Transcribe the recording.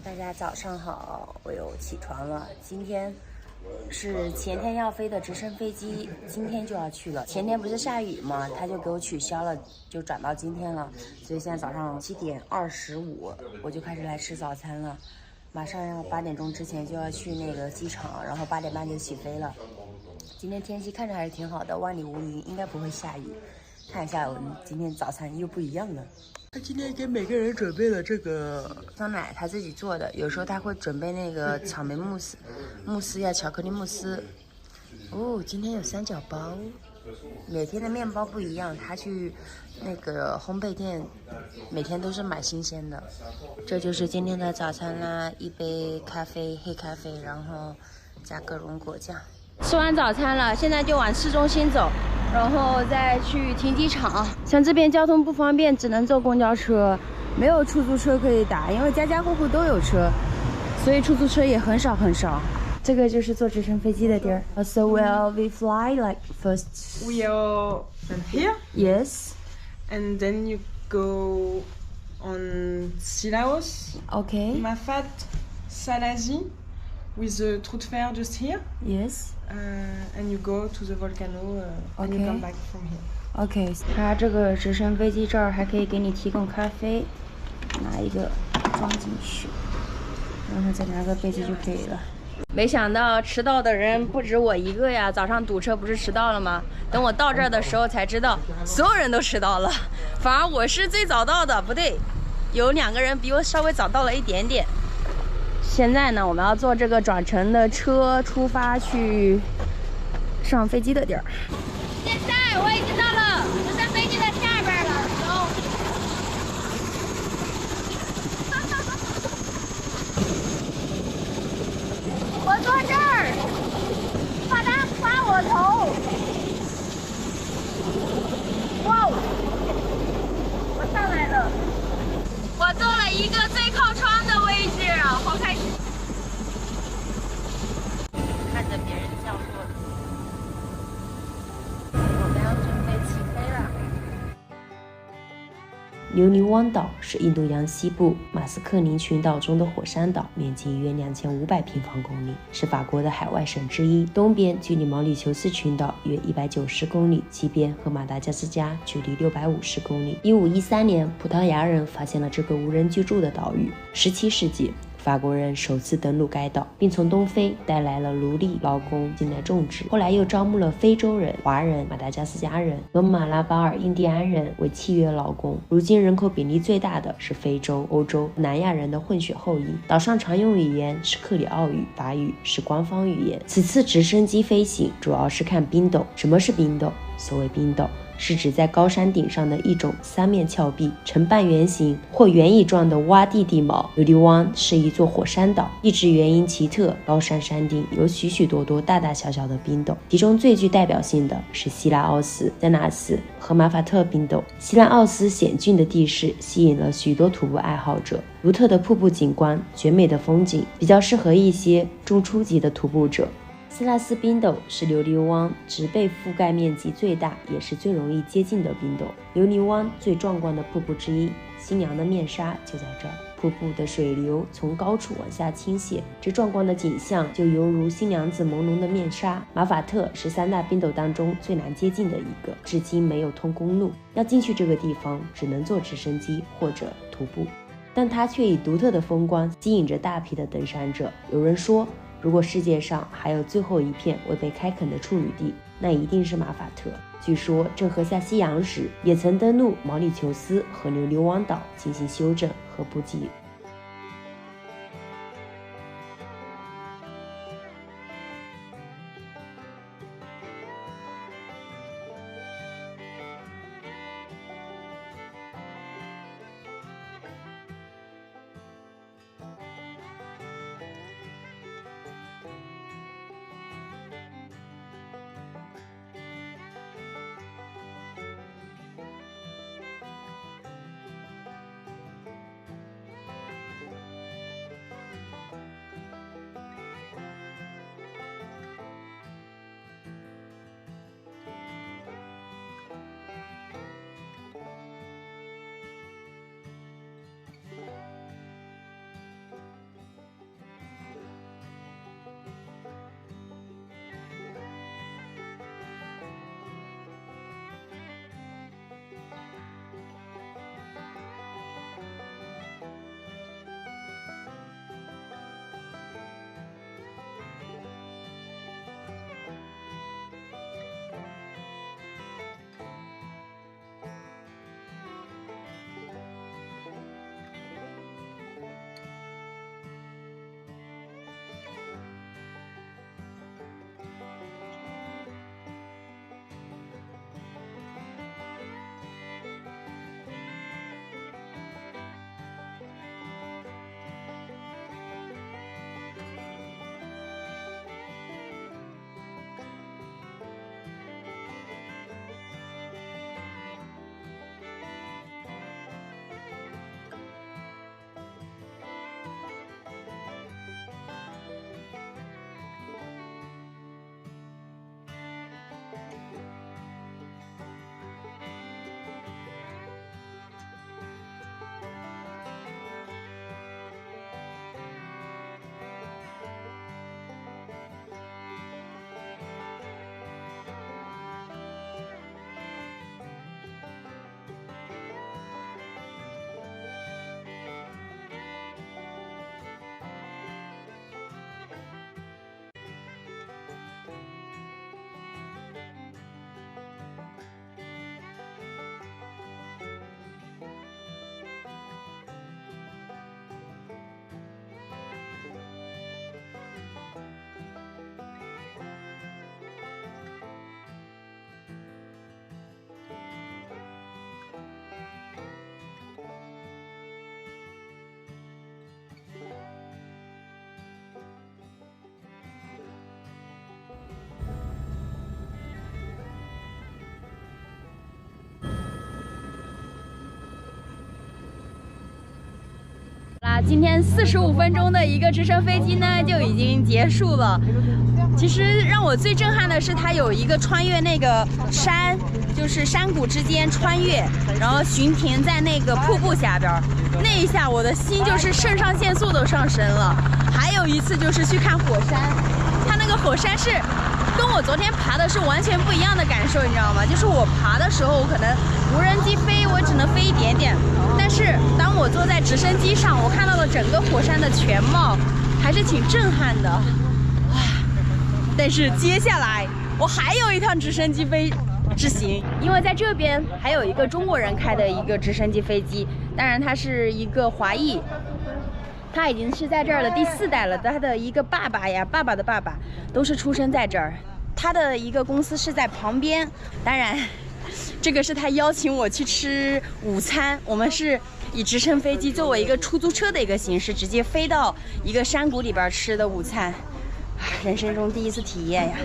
大家早上好，我又起床了。今天是前天要飞的直升飞机，今天就要去了。前天不是下雨吗？他就给我取消了，就转到今天了。所以现在早上7点25，我就开始来吃早餐了。马上要8点钟之前就要去那个机场，然后8点半就起飞了。今天天气看着还是挺好的，万里无云，应该不会下雨。看一下我们今天早餐又不一样了。他今天给每个人准备了这个酸奶，他自己做的。有时候他会准备那个草莓慕斯呀，巧克力慕斯。哦，今天有3角包。每天的面包不一样，他去那个烘焙店，每天都是买新鲜的。这就是今天的早餐啦，一杯咖啡，黑咖啡，然后加各种果酱。吃完早餐了，现在就往市中心走。然后再去停机场，像这边交通不方便，只能坐公交车，没有出租车可以打，因为家家户户都有车，所以出租车也很少很少。这个就是坐直升飞机的地儿。So will we fly like first? We are from here. Yes. And then you go on Silaos, Okay. Mafat, Salazie, with the truth fair just here. Yes. And you go to the volcano and you come back from here. OK， 它这个直升飞机这儿还可以给你提供咖啡，拿一个装进去，然后再拿个杯子就可以了。没想到迟到的人不止我一个呀！早上堵车不是迟到了吗？等我到这儿的时候才知道，所有人都迟到了，反而我是最早到的。不对，有2个人比我稍微早到了一点点。现在呢，我们要坐这个转乘的车出发去上飞机的地儿。现在我已经到了直升飞机的下边了，走。我坐这儿，怕他刮我头。哇哦！我上来了，我坐了一个最靠窗的位置，好开心。看着别人降落。留尼汪岛是印度洋西部马斯克宁群岛中的火山岛，面积约2500平方公里，是法国的海外省之一。东边距离毛里求斯群岛约190公里，西边和马达加斯加距离650公里。1513年，葡萄牙人发现了这个无人居住的岛屿。17世纪，法国人首次登陆该岛，并从东非带来了奴隶劳工进来种植，后来又招募了非洲人、华人、马达加斯加人和马拉巴尔印第安人为契约劳工。如今人口比例最大的是非洲、欧洲、南亚人的混血后裔。岛上常用语言是克里奥语，法语是官方语言。此次直升机飞行主要是看冰斗。什么是冰斗？所谓冰斗是指在高山顶上的一种3面峭壁，呈半圆形或圆椅状的洼地地貌。留尼汪是一座火山岛，地质原因奇特，高山山顶有许许多多大大小小的冰斗，其中最具代表性的是希拉奥斯、塞纳斯和马法特冰斗。希拉奥斯险峻的地势吸引了许多徒步爱好者，独特的瀑布景观、绝美的风景，比较适合一些中初级的徒步者。斯拉斯冰斗是留尼汪植被覆盖面积最大，也是最容易接近的冰斗。留尼汪最壮观的瀑布之一，新娘的面纱就在这儿。瀑布的水流从高处往下倾泻，这壮观的景象就犹如新娘子朦胧的面纱。马法特是3大冰斗当中最难接近的一个，至今没有通公路，要进去这个地方只能坐直升机或者徒步，但它却以独特的风光吸引着大批的登山者。有人说，如果世界上还有最后一片未被开垦的处女地，那一定是马法特。据说正和下西洋时也曾登陆毛里求斯和留尼汪岛进行修正和补给。今天45分钟的一个直升飞机呢就已经结束了。其实让我最震撼的是，它有一个穿越那个山，就是山谷之间穿越，然后巡停在那个瀑布下边。那一下我的心就是肾上腺素都上升了。还有一次就是去看火山，它那个火山是跟我昨天爬的是完全不一样的感受，你知道吗？就是我爬的时候，可能无人机飞我只能飞一点点，但是当我坐在直升机上，我看到了整个火山的全貌，还是挺震撼的。但是接下来我还有一趟直升机飞之行，因为在这边还有一个中国人开的一个直升机飞机，当然他是一个华裔，他已经是在这儿的第4代了，他的一个爸爸呀，爸爸的爸爸都是出生在这儿，他的一个公司是在旁边。当然这个是他邀请我去吃午餐，我们是以直升飞机作为一个出租车的一个形式，直接飞到一个山谷里边吃的午餐，人生中第一次体验呀。